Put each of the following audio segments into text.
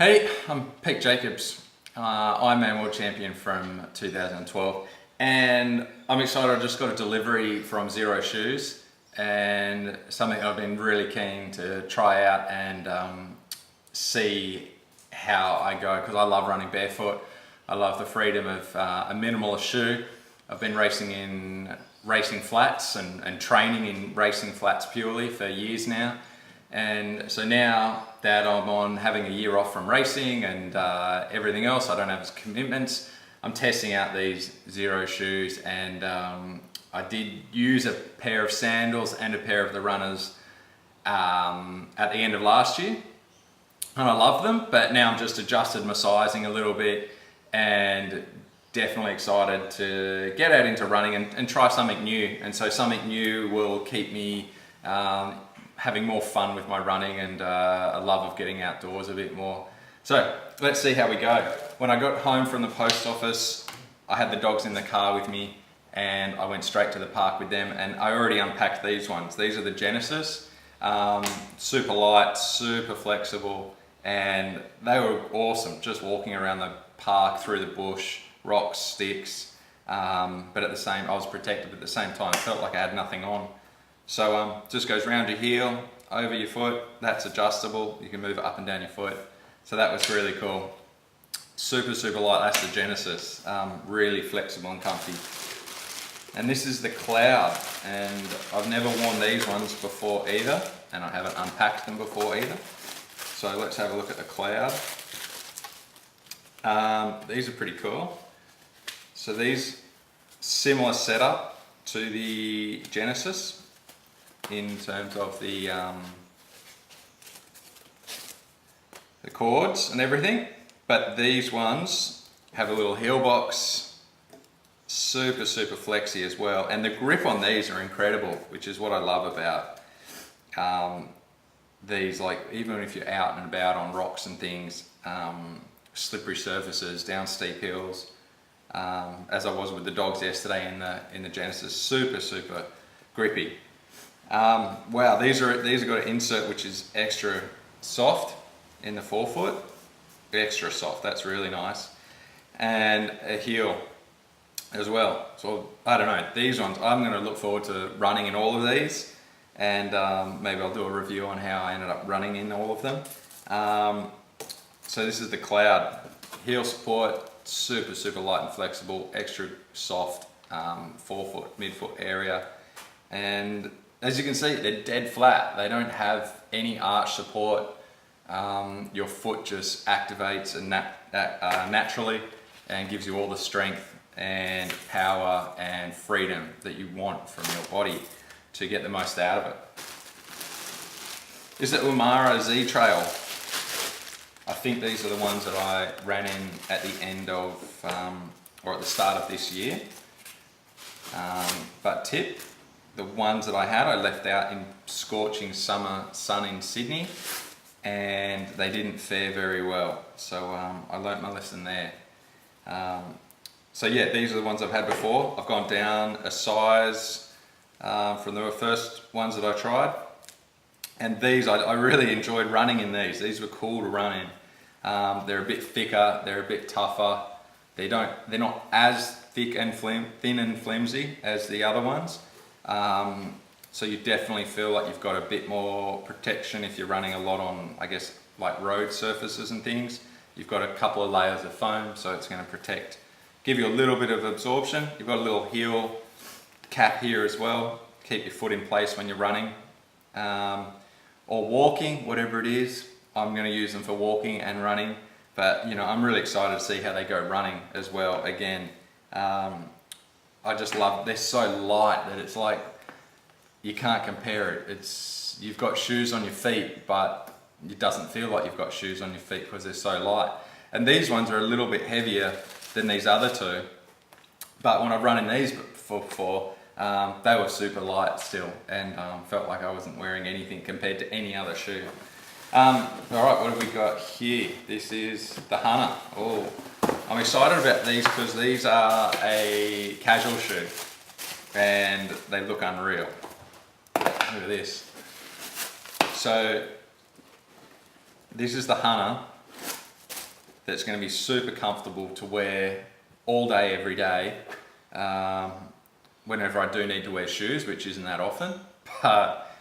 Hey, I'm Pete Jacobs, Ironman World Champion from 2012, and I'm excited. I just got a delivery from Xero Shoes, and something I've been really keen to try out and see how I go, because I love running barefoot. I love the freedom of a minimalist shoe. I've been racing in racing flats and training in racing flats purely for years now. And so now that I'm on having a year off from racing and everything else, I don't have commitments, I'm testing out these Xero shoes, and I did use a pair of sandals and a pair of the runners at the end of last year, and I love them, but now I'm just adjusted my sizing a little bit and definitely excited to get out into running and try something new. And so something new will keep me having more fun with my running and a love of getting outdoors a bit more. So let's see how we go. When I got home from the post office, I had the dogs in the car with me and I went straight to the park with them, and I already unpacked these ones. These are the Genesis, super light, super flexible, and they were awesome just walking around the park, through the bush, rocks, sticks, but at the same, I was protected, but at the same time, it felt like I had nothing on. So just goes round your heel, over your foot, that's adjustable, you can move it up and down your foot. So that was really cool. Super, super light, that's the Genesis, really flexible and comfy. And this is the Cloud, and I've never worn these ones before either, and I haven't unpacked them before either. So let's have a look at the Cloud. These are pretty cool. So these, similar setup to the Genesis in terms of the cords and everything, but these ones have a little heel box, super, super flexy as well, and the grip on these are incredible, which is what I love about these. Like, even if you're out and about on rocks and things, slippery surfaces, down steep hills, as I was with the dogs yesterday in the Genesis, super, super grippy. Wow, these are got an insert which is extra soft in the forefoot, extra soft, that's really nice, and a heel as well. So I don't know, these ones, I'm going to look forward to running in all of these, and maybe I'll do a review on how I ended up running in all of them. So this is the Cloud, heel support, super, super light and flexible, extra soft forefoot, midfoot area, and as you can see, they're dead flat. They don't have any arch support. Your foot just activates and naturally and gives you all the strength and power and freedom that you want from your body to get the most out of it. This is the Umara Z Trail. I think these are the ones that I ran in at the end of, or at the start of this year. But tip, the ones that I had, I left out in scorching summer sun in Sydney, and they didn't fare very well. So I learnt my lesson there. So yeah, these are the ones I've had before. I've gone down a size from the first ones that I tried. And these, I really enjoyed running in these. These were cool to run in. They're a bit thicker, they're a bit tougher. They're not as thick and thin and flimsy as the other ones. So you definitely feel like you've got a bit more protection if you're running a lot on, I guess, like road surfaces and things. You've got a couple of layers of foam, so it's going to protect, give you a little bit of absorption. You've got a little heel cap here as well, keep your foot in place when you're running. Or walking, whatever it is. I'm going to use them for walking and running, but you know, I'm really excited to see how they go running as well. Again, I just love, they're so light that it's like, you can't compare it. You've got shoes on your feet, but it doesn't feel like you've got shoes on your feet because they're so light. And these ones are a little bit heavier than these other two, but when I've run in these before, they were super light still, and felt like I wasn't wearing anything compared to any other shoe. Alright, what have we got here? This is the Hunter. Oh, I'm excited about these because these are a casual shoe and they look unreal. Look at this. So this is the Hunter, that's going to be super comfortable to wear all day, every day, whenever I do need to wear shoes, which isn't that often, but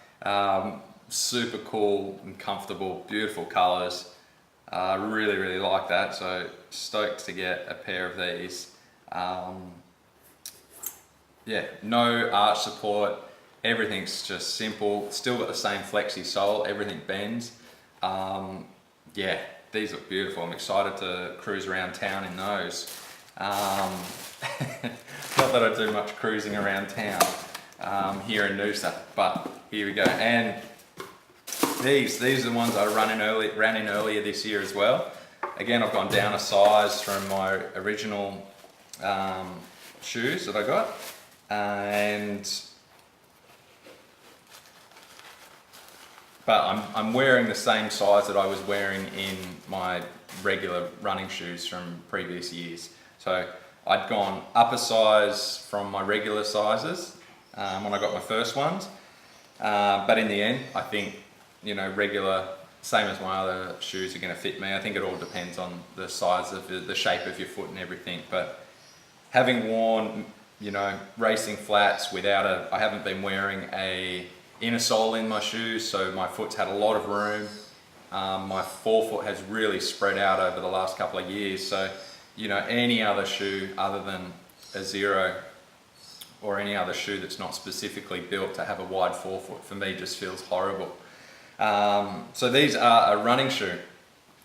super cool and comfortable, beautiful colours. I really, really like that, so stoked to get a pair of these. Yeah, no arch support, everything's just simple, still got the same flexi sole, everything bends. Yeah, these look beautiful. I'm excited to cruise around town in those. Not that I do much cruising around town here in Noosa, but here we go. And these are the ones I ran in earlier this year as well. Again, I've gone down a size from my original shoes that I got, but I'm wearing the same size that I was wearing in my regular running shoes from previous years. So I'd gone up a size from my regular sizes when I got my first ones, but in the end, I think, you know, regular, same as my other shoes, are going to fit me. I think it all depends on the size of the shape of your foot and everything. But having worn, you know, racing flats without I haven't been wearing a inner sole in my shoes, so my foot's had a lot of room. My forefoot has really spread out over the last couple of years. So, you know, any other shoe other than a Xero or any other shoe that's not specifically built to have a wide forefoot, for me, just feels horrible. So these are a running shoe,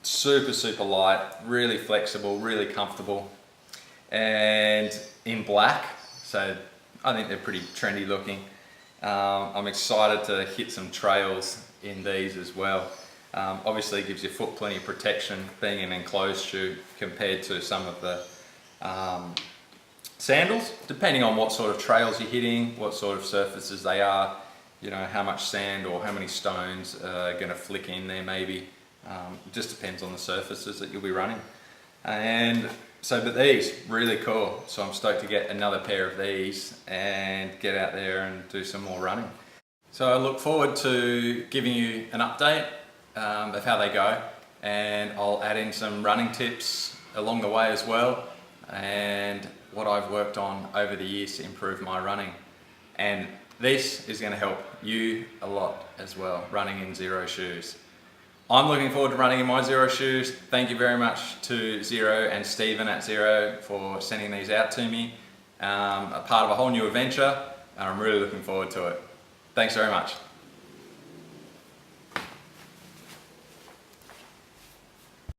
super, super light, really flexible, really comfortable, and in black, so I think they're pretty trendy looking. I'm excited to hit some trails in these as well. Obviously it gives your foot plenty of protection being an enclosed shoe compared to some of the sandals, depending on what sort of trails you're hitting, what sort of surfaces they are. You know, how much sand or how many stones are going to flick in there maybe. It just depends on the surfaces that you'll be running. And so, but these, really cool. So I'm stoked to get another pair of these and get out there and do some more running. So I look forward to giving you an update of how they go, and I'll add in some running tips along the way as well, and what I've worked on over the years to improve my running. And this is going to help you a lot as well, running in Xero shoes. I'm looking forward to running in my Xero shoes. Thank you very much to Xero and Stephen at Xero for sending these out to me. A part of a whole new adventure, and I'm really looking forward to it. Thanks very much.